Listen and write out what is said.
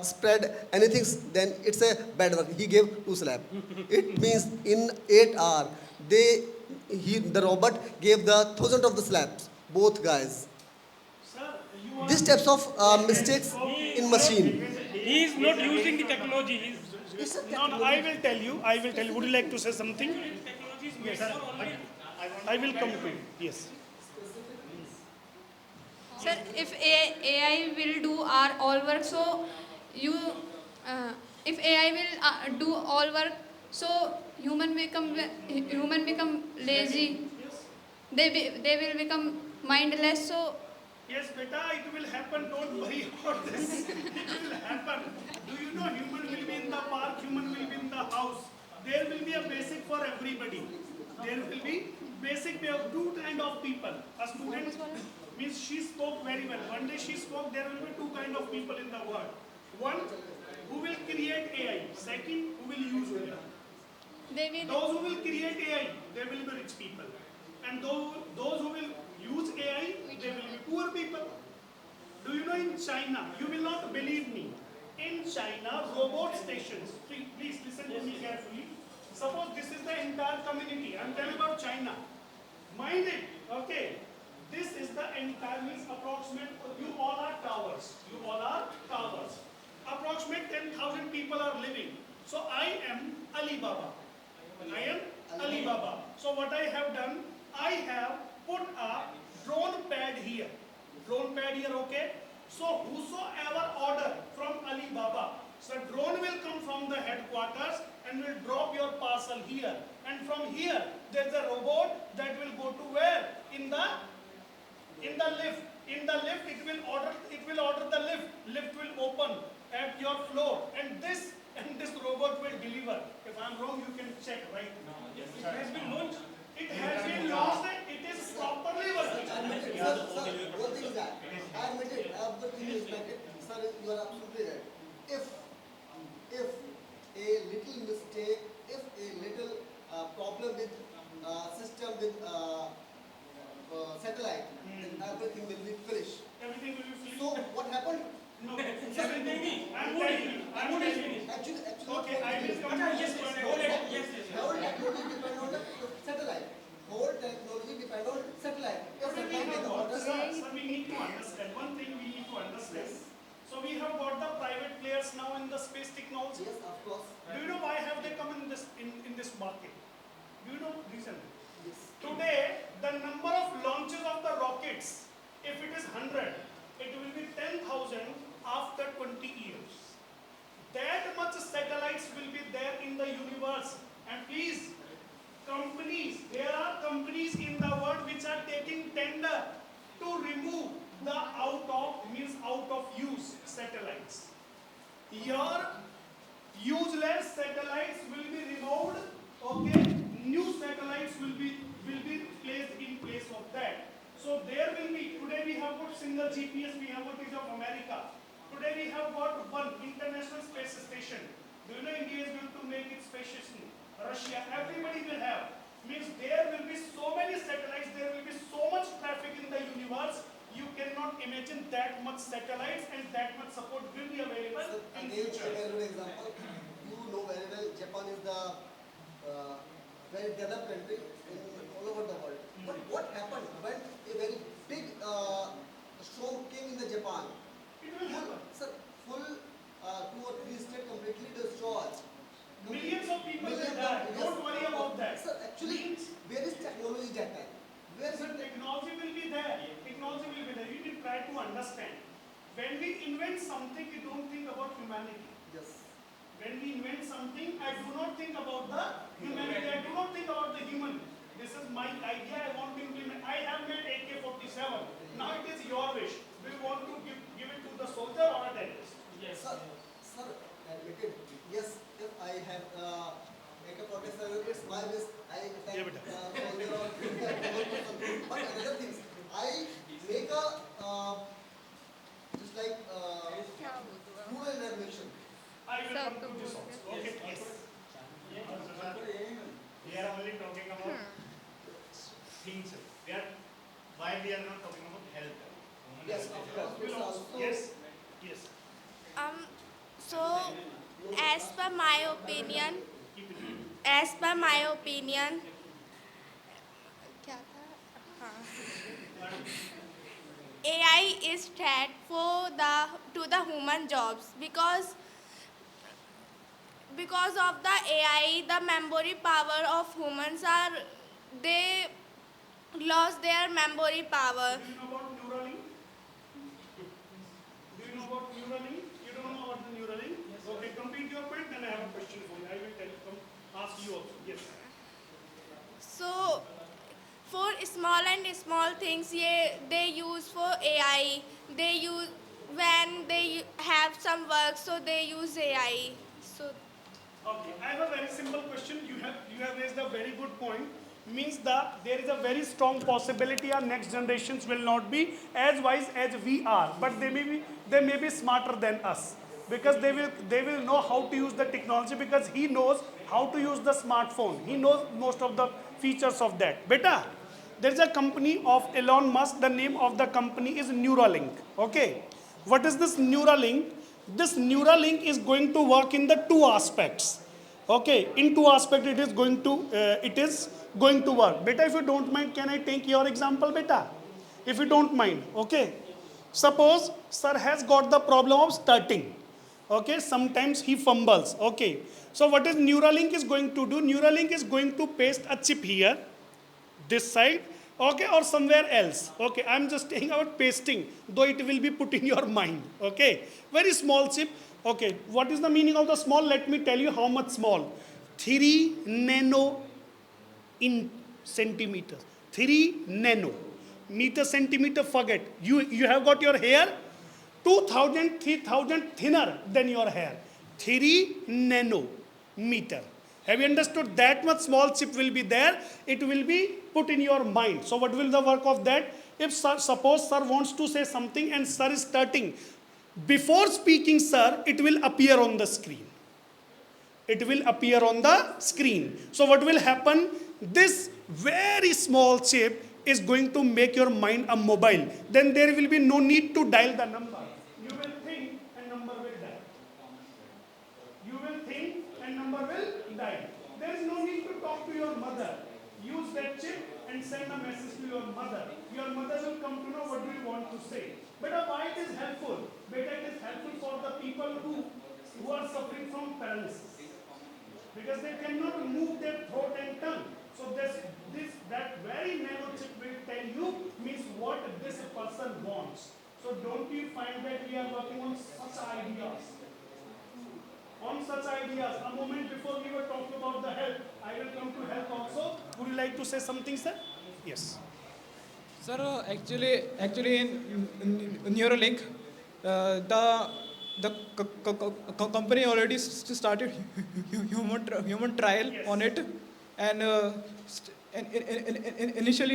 spread anything, then it's a bad work. He gave 2 slap. It means in 8 hours, the robot gave the thousand of the slaps, both guys. Sir, you are These types of mistakes in machine. He is not using the technology. It's a No, no, I will tell you. I will tell you. Would you like to say something? Technology is made Yes, for sir. only. I will come to you. Yes. Sir, if AI will do our all work, so you, if AI will do all work, so human become lazy. They will become mindless. So Yes, beta, it will happen. Don't worry about this. It will happen. Do you know human will be in the park, human will be in the house. There will be a basic for everybody. There will be basic. We have two kind of people. A student means she spoke very well. One day she spoke, there will be two kind of people in the world. One who will create AI. Second who will use AI. they will. Those who will create AI, they will be rich people. And those who will use AI, they will be poor people. Do you know in China, you will not believe me, in China, robot stations, please listen to me carefully. Suppose this is the entire community, I'm telling about China. Mind it, okay. This is the entire means approximate, you all are towers. You all are towers. Approximate 10,000 people are living. So I am Alibaba. I am Alibaba. So what I have done, I have put a drone pad here. Drone pad here, okay? So whosoever order from Alibaba, so drone will come from the headquarters and will drop your parcel here. And from here, there's a robot that will go to where? In the lift. In the lift, it will order the lift. Lift will open at your floor. And this robot will deliver. If I'm wrong, you can check right now. Yes, it has been launched. It has been launched and it is properly working. Sir, one thing is that I admit it, the thing is that, sir, you are absolutely right. If a little mistake, if a little problem with system with satellite, then everything will be finished. Everything will be finished. So what happened? No, I'm telling you. Actually, okay, I will come to Yes, this yes, point. yes. whole technology depend on the satellite. Whole technology depend on satellite. If satellite is order, Sir, we need to understand. One thing we need to understand. So we have got the private players now in the space technology. yes, of course. Do you know why have they come in this market? Do you know reason? Yes. Today, the number of launches of the rockets, if it is 100, it will be 10,000 after 20 years. That much satellites will be there in the universe. And please, there are companies in the world which are taking tender to remove the out of use satellites. Your useless satellites will be removed, okay? New satellites will be placed in place of that. So there will be, today we have got single GPS, we have what is of America. Today we have got one international space station. Do you know India is going to make its space station? Russia, everybody will have. Means there will be so many satellites, there will be so much traffic in the universe, you cannot imagine that much satellites and that much support will be available So, in again, a future. very good example. You know very well, Japan is the very developed country in all over the world. But what happened when a very big storm came in the Japan? It will happen. Sir, full 2 or 3 states completely destroyed. Millions of people will Millions die. of- Don't worry about that. Sir, actually, where is technology that time? Where is Sir, it? technology will be there. Technology will be there. You need to try to understand. When we invent something, we don't think about humanity. Yes. When we invent something, I do not think about the humanity. I do not think about the human. This is my idea. I want to implement. I have made AK-47. Now it is your wish. Do you want to give it to the soldier or a terrorist? Yes. Sir, admitted. Yes, if I have AK-47, it's my wish. I Yeah, attack beta. soldier or but another things, I make a just like rural revolution. I will come to this also. Okay, yes. We are only talking about things. Why we are not talking about health? Yes, of course. It's also Yes. Yes. as per my opinion, क्या था? हाँ. AI is threat for to the human jobs because of the AI, the memory power of humans are they lost their memory power. Do you know about Neuralink? Do you know about Neuralink? You don't know about the Neuralink? Yes. Okay, complete your point, then I have a question for you. I will ask you also. Yes. So for small things, yeah, they use for AI. They use when they have some work, so they use AI. So Okay, I have a very simple question. You have raised a very good point. Means that there is a very strong possibility our next generations will not be as wise as we are, but they may be smarter than us because they will know how to use the technology because he knows how to use the smartphone. He knows most of the features of that. Beta, there is a company of Elon Musk. The name of the company is Neuralink. Okay, what is this Neuralink? This Neuralink is going to work in the two aspects. Okay, in two aspects it is going to work. Beta, if you don't mind, can I take your example, beta? If you don't mind, okay. Suppose sir has got the problem of starting. Okay, sometimes he fumbles. Okay, so what is Neuralink is going to do? Neuralink is going to paste a chip here, this side, okay, or somewhere else. Okay, I'm just saying about pasting, though it will be put in your mind. Okay, very small chip. Okay, what is the meaning of the small? Let me tell you how much small. 3 nano in centimeters. 3 nano meter centimeter. Forget you have got your hair 2000 3000 thinner than your hair. 3 nanometer. Have you understood? That much small chip will be there. It will be put in your mind. So what will the work of that? If suppose sir wants to say something and sir is starting, before speaking sir, it will appear on the screen. It will appear on the screen. So what will happen? This very small chip is going to make your mind a mobile. Then there will be no need to dial the number. You will think and number will dial. You will think and number will dial. There is no need to talk to your mother. Use that chip and send a message to your mother. Your mother will come to know what do you want to say. But why it is helpful? Better it is helpful for the people who are suffering from paralysis. Because they cannot move their throat and tongue. So that very nano chip will tell you means what this person wants. So don't you find that we are working on such ideas? On such ideas. A moment before we were talking about the health, I will come to health also. Would you like to say something, sir? Yes. Sir, actually in Neuralink, the company already started human trial on it, and initially